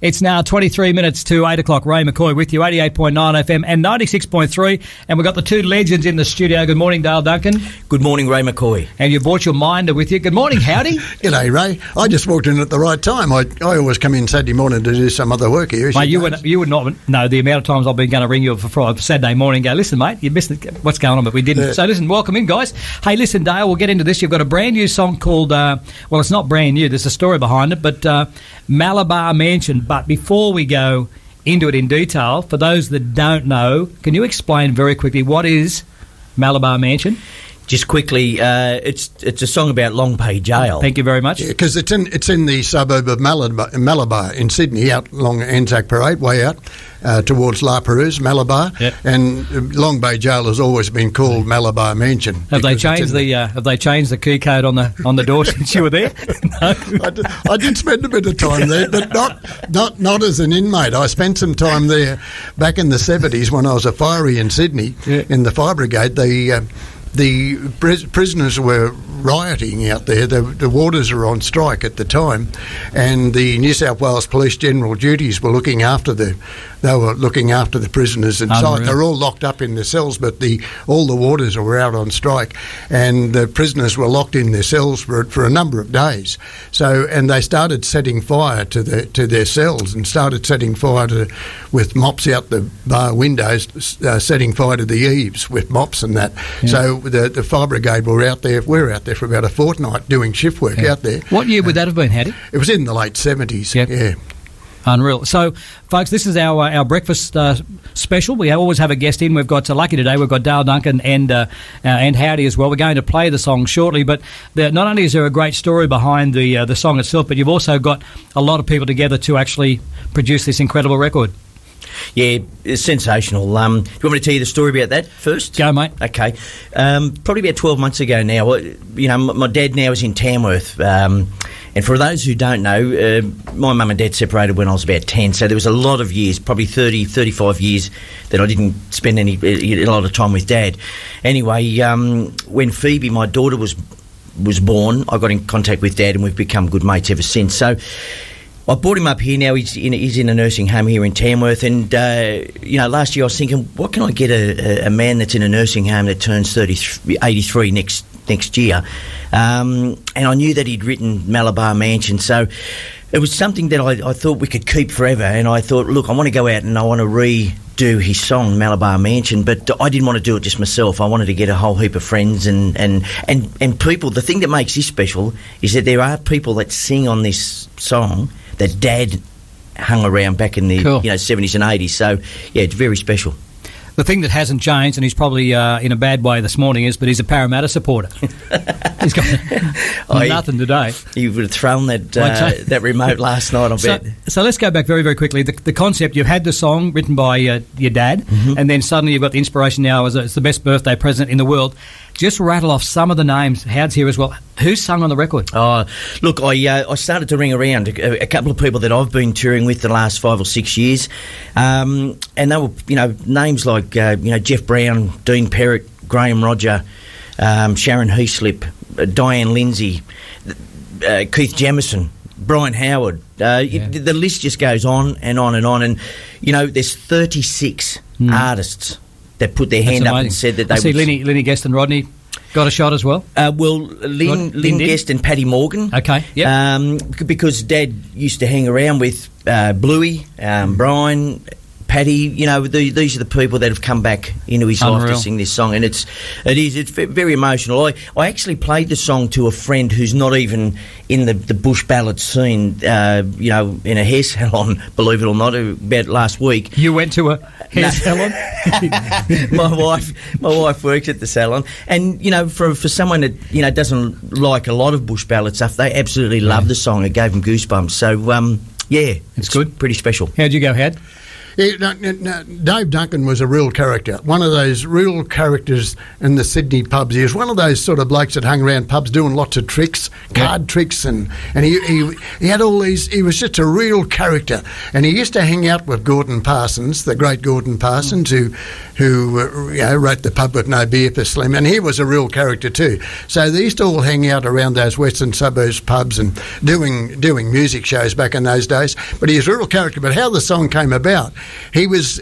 It's now 23 minutes to 8 o'clock. Ray McCoy with you, 88.9 FM and 96.3. And we've got the two legends in the studio. Good morning, Dale Duncan. Good morning, Ray McCoy. And you brought your minder with you. Good morning, Howdy. G'day, Ray. I just walked in at the right time. I always come in Saturday morning to do some other work here. Mate, you would not know the amount of times I've been going to ring you for Saturday morning and go, listen, mate, you missed it. What's going on? But we didn't. So listen, welcome in, guys. Hey, listen, Dale, we'll get into this. You've got a brand new song called, well, it's not brand new. There's a story behind it, but Malabar Mansion. But before we go into it in detail, for those that don't know, can you explain very quickly what is Malabar Mansion? Just quickly, it's a song about Long Bay Jail. Thank you very much. Yeah, because it's in the suburb of Malabar in Sydney, out along Anzac Parade, way out towards La Perouse, Malabar. Yep. And Long Bay Jail has always been called Malabar Mansion. Have they changed the key code on the door since you were there? No. I did spend a bit of time there, but not as an inmate. I spent some time there back in the 70s when I was a firey in Sydney in the fire brigade. The prisoners were rioting out there. The warders were on strike at the time, and the New South Wales Police General Duties were looking after the prisoners inside. They were all locked up in their cells, but all the warders were out on strike, and the prisoners were locked in their cells for a number of days. So, and they started setting fire to their cells and started setting fire with mops out the bar windows, setting fire to the eaves with mops and that. Yeah. So the fire brigade were out there. We're out there for about a fortnight doing shift work out there. What year would that have been, Hattie? It was in the late 70s. Yep. Yeah. Unreal. So, folks, this is our breakfast special. We always have a guest in. We've got, lucky today, we've got Dale Duncan and Howdy as well. We're going to play the song shortly, but not only is there a great story behind the song itself, but you've also got a lot of people together to actually produce this incredible record. Yeah, it's sensational. Do you want me to tell you the story about that first? Go, mate. Okay. Probably about 12 months ago now, my dad now is in Tamworth. And for those who don't know, my mum and dad separated when I was about 10, so there was a lot of years, probably 30, 35 years, that I didn't spend a lot of time with Dad. Anyway, when Phoebe, my daughter, was born, I got in contact with Dad, and we've become good mates ever since. So I brought him up here now. He's in a nursing home here in Tamworth, and last year I was thinking, what can I get a man that's in a nursing home that turns 83 next year? And I knew that he'd written Malabar Mansion, so it was something that I thought we could keep forever. And I thought, look, I want to go out and I want to redo his song Malabar Mansion, but I didn't want to do it just myself. I wanted to get a whole heap of friends and people. The thing that makes this special is that there are people that sing on this song that Dad hung around back in the 70s and 80s. So, yeah, it's very special. The thing that hasn't changed, and he's probably in a bad way this morning, but he's a Parramatta supporter. He's got nothing today. You would have thrown that remote last night, I bet. So let's go back very, very quickly. The concept, you've had the song written by your dad, and then suddenly you've got the inspiration now as it's the best birthday present in the world. Just rattle off some of the names. Howard's here as well. Who's sung on the record? Oh, look, I started to ring around a couple of people that I've been touring with the last 5 or 6 years, and they were, names like Jeff Brown, Dean Perrott, Graham Roger, Sharon Heaslip, Diane Lindsay, Keith Jamison, Brian Howard. The list just goes on and on and on. And there's 36 artists that put their hand up and said that they would... Lenny Guest and Rodney got a shot as well? Lynn Guest and Paddy Morgan. Okay, yeah. Because Dad used to hang around with Bluey, Brian, Paddy. These are the people that have come back into his life to sing this song, and it's very emotional. I actually played the song to a friend who's not even in the bush ballad scene, in a hair salon, believe it or not, about last week. You went to a hair salon? My wife works at the salon, and for someone that doesn't like a lot of bush ballad stuff, they absolutely love the song. It gave them goosebumps. So it's good, pretty special. How'd you go, Had? Dave Duncan was a real character, one of those real characters in the Sydney pubs. He was one of those sort of blokes that hung around pubs doing lots of tricks, card tricks, and he had all these. He was just a real character, and he used to hang out with Gordon Parsons, the great Gordon Parsons, who wrote The Pub with No Beer for Slim, and he was a real character too. So they used to all hang out around those western suburbs pubs and doing music shows back in those days. But he was a real character. But how the song came about, he was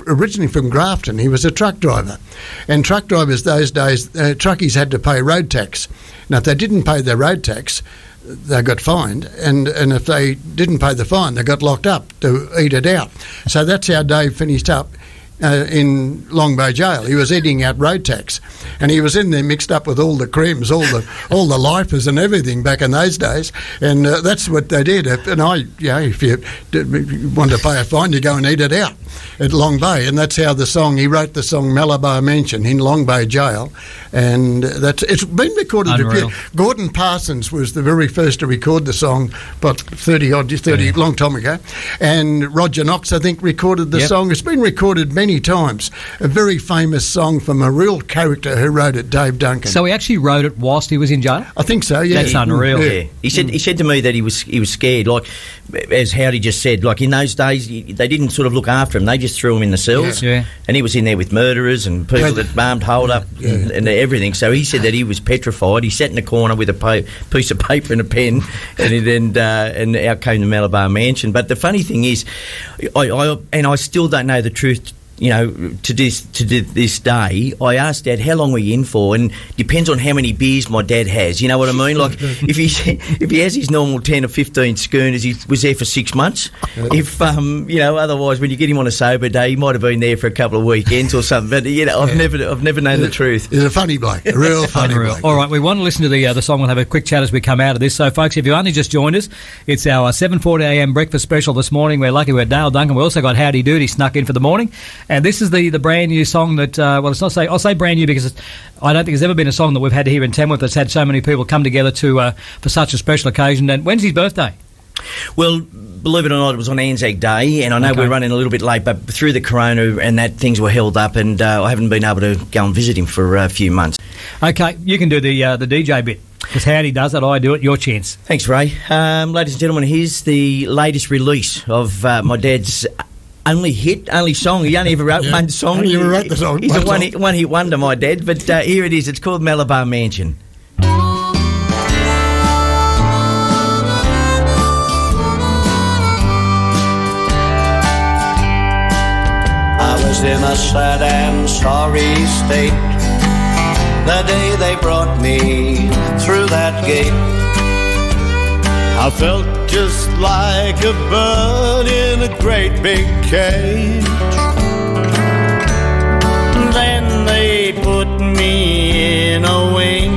originally from Grafton. He was a truck driver, and truck drivers those days, truckies had to pay road tax. Now, if they didn't pay their road tax, they got fined, and if they didn't pay the fine, they got locked up to eat it out. So that's how Dave finished up in Long Bay Jail. He was eating out road tax, and he was in there mixed up with all the crims, all the lifers and everything back in those days, and that's what they did. If you want to pay a fine, you go and eat it out at Long Bay, and that's how he wrote the song Malabar Mansion in Long Bay Jail, and it's been recorded. Gordon Parsons was the very first to record the song, but 30 long time ago, and Roger Knox, I think, recorded the song. It's been recorded many times. A very famous song from a real character who wrote it, Dave Duncan. So he actually wrote it whilst he was in jail? I think so, yeah. That's unreal. Yeah. He said to me that he was scared, like, as Howdy just said, like in those days they didn't sort of look after him, they just threw him in the cells, and he was in there with murderers and people that armed hold up and everything. So he said that he was petrified. He sat in a corner with a piece of paper and a pen, and out came the Malabar Mansion. But the funny thing is, I still don't know the truth. To this day, I asked Dad, how long were you in for? And depends on how many beers my dad has. You know what I mean? Like, if he has his normal 10 or 15 schooners, he was there for 6 months. If, otherwise, when you get him on a sober day, he might have been there for a couple of weekends or something. But, I've never known the truth. He's a funny bloke, a real funny bloke. All right, we want to listen to the song. We'll have a quick chat as we come out of this. So, folks, if you only just joined us, it's our 7:40am breakfast special this morning. We're lucky we had Dale Duncan. We also got Howdy Doody snuck in for the morning. And this is the brand new song that, I'll say brand new because I don't think there's ever been a song that we've had here in Tamworth that's had so many people come together for such a special occasion. And when's his birthday? Well, believe it or not, it was on Anzac Day, and I know we're running a little bit late, but through the corona and that, things were held up, and I haven't been able to go and visit him for a few months. Okay, you can do the DJ bit. Because Howdy does it, I do it, your chance. Thanks, Ray. Ladies and gentlemen, here's the latest release of my dad's only song. He only ever wrote one song. He never wrote the song. He's a one-hit wonder, my dad. But here it is. It's called Malabar Mansion. I was in a sad and sorry state the day they brought me through that gate. I felt just like a bird in a great big cage. Then they put me in a wing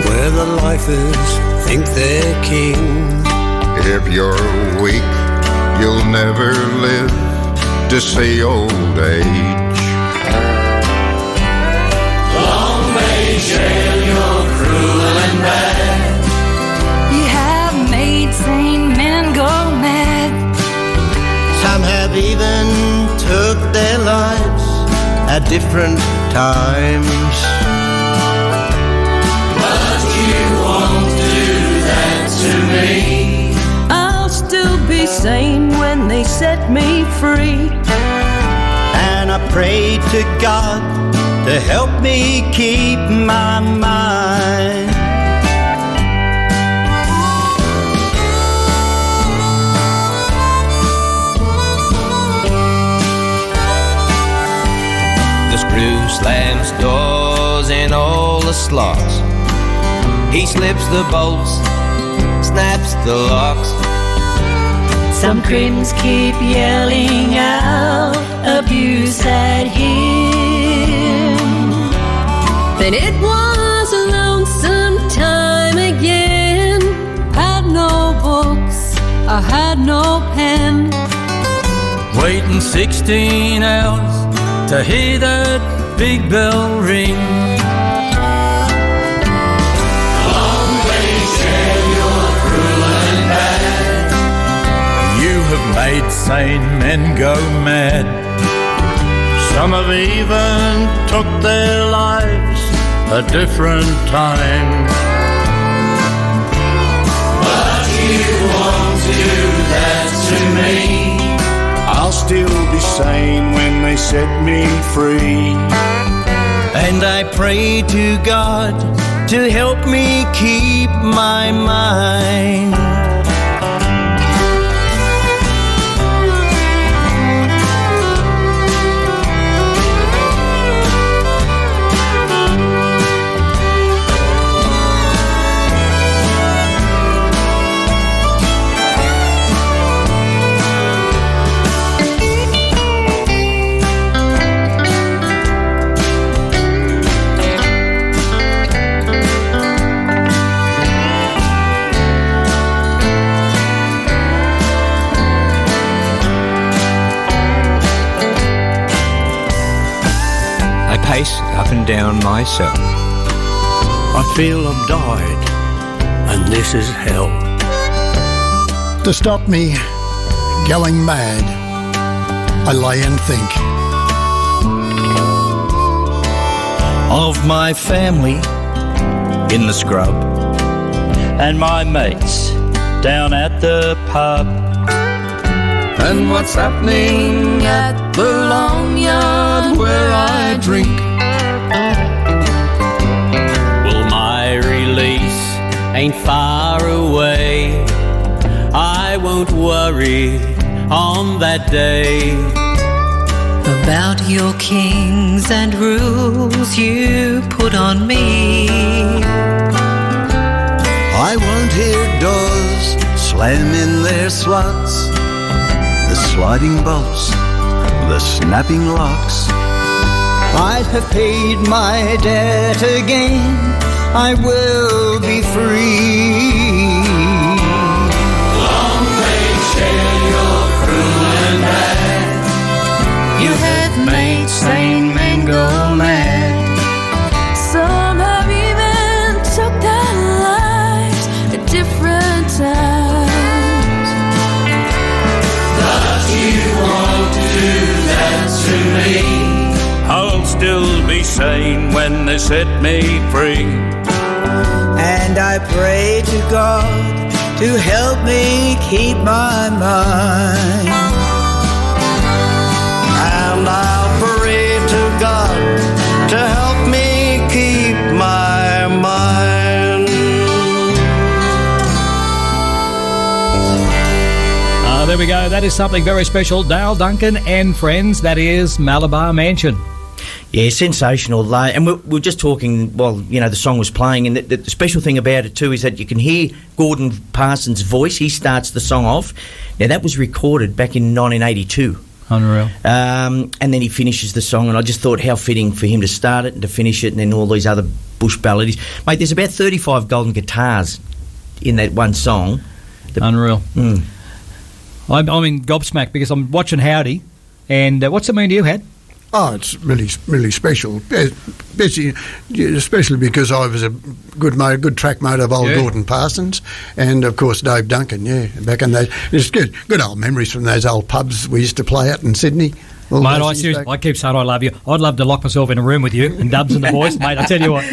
where the lifers think they're king. If you're weak, you'll never live to see old age. Long may jail, you're cruel and bad. Sane men go mad. Some have even took their lives at different times. But you won't do that to me. I'll still be sane when they set me free. And I pray to God to help me keep my mind. Screw slams doors in all the slots. He slips the bolts, snaps the locks. Some crims keep yelling out abuse at him. Then it was a lonesome time again. Had no books, I had no pen. Waiting 16 hours to hear that big bell ring. Long may jail, you're cruel and bad. You have made sane men go mad. Some have even took their lives a different time. But you won't do that to me. I'll still be sane when they set me free. And I pray to God to help me keep my mind. Pace up and down my cell. I feel I've died, and this is hell. To stop me going mad, I lay and think of my family in the scrub And my mates down at the pub. And what's happening at the long yard where I drink. Well, my release ain't far away. I won't worry on that day about your kings and rules you put on me. I won't hear doors slam in their slots, the sliding bolts, the snapping locks. I'd have paid my debt again, I will be free. Long may share your cruel and bad. You have made sane men go mad. Some have even took their lives at different times. But you won't do that to me. I'll still be sane when they set me free. And I pray to God to help me keep my mind. And I'll pray to God to help me keep my mind. There we go. That is something very special. Dale Duncan and friends. That is Malabar Mansion. Yeah, sensational. And we're just talking, well, you know, the song was playing, and the special thing about it too is that you can hear Gordon Parsons' voice. He starts the song off. Now, that was recorded back in 1982. Unreal. And then he finishes the song, and I just thought how fitting for him to start it and to finish it, and then all these other bush balladies. Mate, there's about 35 golden guitars in that one song. Unreal. Mm. I'm in gobsmacked because I'm watching Howdy, and what's it mean to you, Had? Oh, it's really, really special. Especially because I was a good track mate of old Gordon Parsons, and of course Dave Duncan. Yeah, back in those, it's good old memories from those old pubs we used to play at in Sydney. Mate, I keep saying I love you. I'd love to lock myself in a room with you and Dubs and the boys, mate. I tell you what.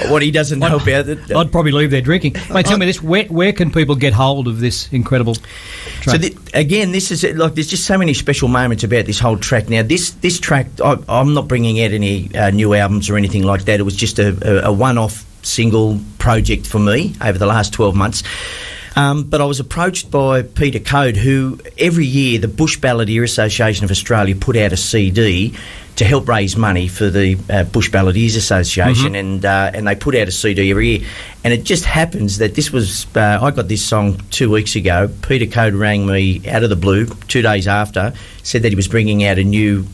What he doesn't know about it. I'd probably leave there drinking. Mate, tell me this: where can people get hold of this incredible track? So again, this is like there's just so many special moments about this whole track. Now, this track, I'm not bringing out any new albums or anything like that. It was just a one-off single project for me over the last 12 months. But I was approached by Peter Code, who every year the Bush Balladeer Association of Australia put out a CD to help raise money for the Bush Balladeers Association, and they put out a CD every year. And it just happens that this was I got this song 2 weeks ago. Peter Code rang me out of the blue 2 days after, said that he was bringing out a new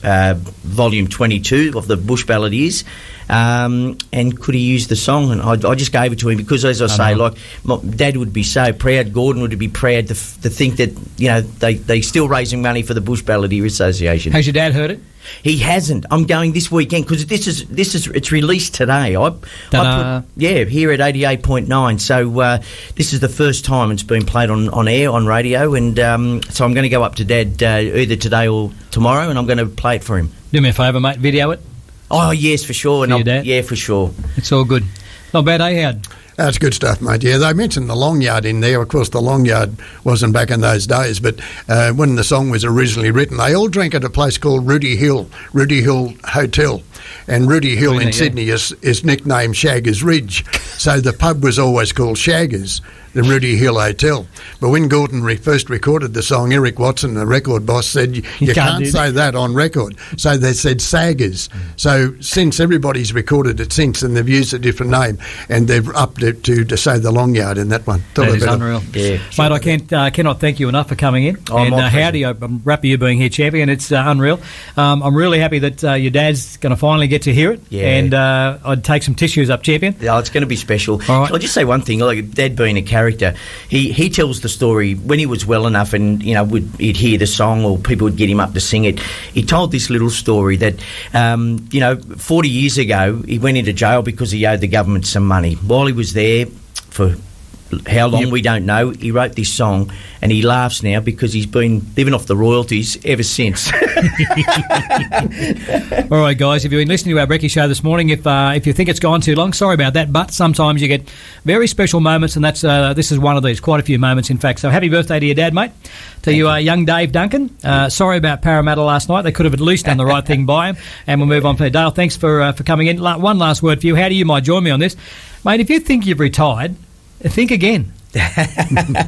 volume 22 of the Bush Balladeers. And could he use the song? And I just gave it to him because, as I say, like my Dad would be so proud, Gordon would be proud to think that, you know, they still raising money for the Bush Balladeer Association. Has your dad heard it? He hasn't. I'm going this weekend because it's released today. Here at 88.9. So this is the first time it's been played on air on radio, and so I'm going to go up to Dad either today or tomorrow, and I'm going to play it for him. Do me a favour, mate. Video it. Oh yes, for sure. For your dad? Yeah, for sure. It's all good. Not bad, Howard? That's good stuff, mate. Yeah, they mentioned the Long Yard in there. Of course, the Long Yard wasn't back in those days, but when the song was originally written, they all drank at a place called Ruddy Hill Hotel. And Ruddy Hill in Sydney is nicknamed Shaggers Ridge. So the pub was always called Shaggers, the Ruddy Hill Hotel. But when Gordon first recorded the song, Eric Watson, the record boss, said, you can't say that on record. So they said Saggers. So since everybody's recorded it since, and they've used a different name, and they've upped it to say the Long Yard in that one. That is unreal. Yeah. Mate, I cannot thank you enough for coming in. Oh, and Howdy, I'm happy you being here, champion. It's unreal. I'm really happy that your dad's going to finally get to hear it. Yeah. And I'd take some tissues up, champion. Yeah, it's going to be special. All right. I'll just say one thing. Like Dad being a character, he tells the story when he was well enough, and he'd hear the song or people would get him up to sing it. He told this little story that 40 years ago he went into jail because he owed the government some money. While he was there for how long we don't know, he wrote this song, and he laughs now because he's been living off the royalties ever since. All right, guys, if you've been listening to our Brekkie show this morning, if you think it's gone too long, sorry about that, but sometimes you get very special moments, and that's this is one of these, quite a few moments, in fact. So happy birthday to your dad, mate. To you, young Dave Duncan. Sorry about Parramatta last night. They could have at least done the right thing by him, and we'll move on from there. Dale, thanks for coming in. One last word for you. How do you might join me on this? Mate, if you think you've retired, think again.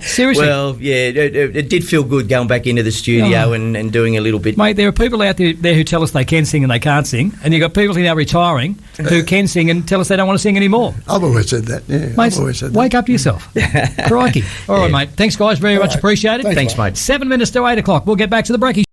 Seriously. Well, yeah, it did feel good going back into the studio and doing a little bit. Mate, there are people out there who tell us they can sing and they can't sing, and you've got people now retiring who can sing and tell us they don't want to sing anymore. I've always said that, yeah. Mate, I've always said that. Wake up to yourself. Crikey. All right, mate. Thanks, guys. Very much appreciated. Thanks, mate. 7 minutes to 8 o'clock. We'll get back to the Brekkie.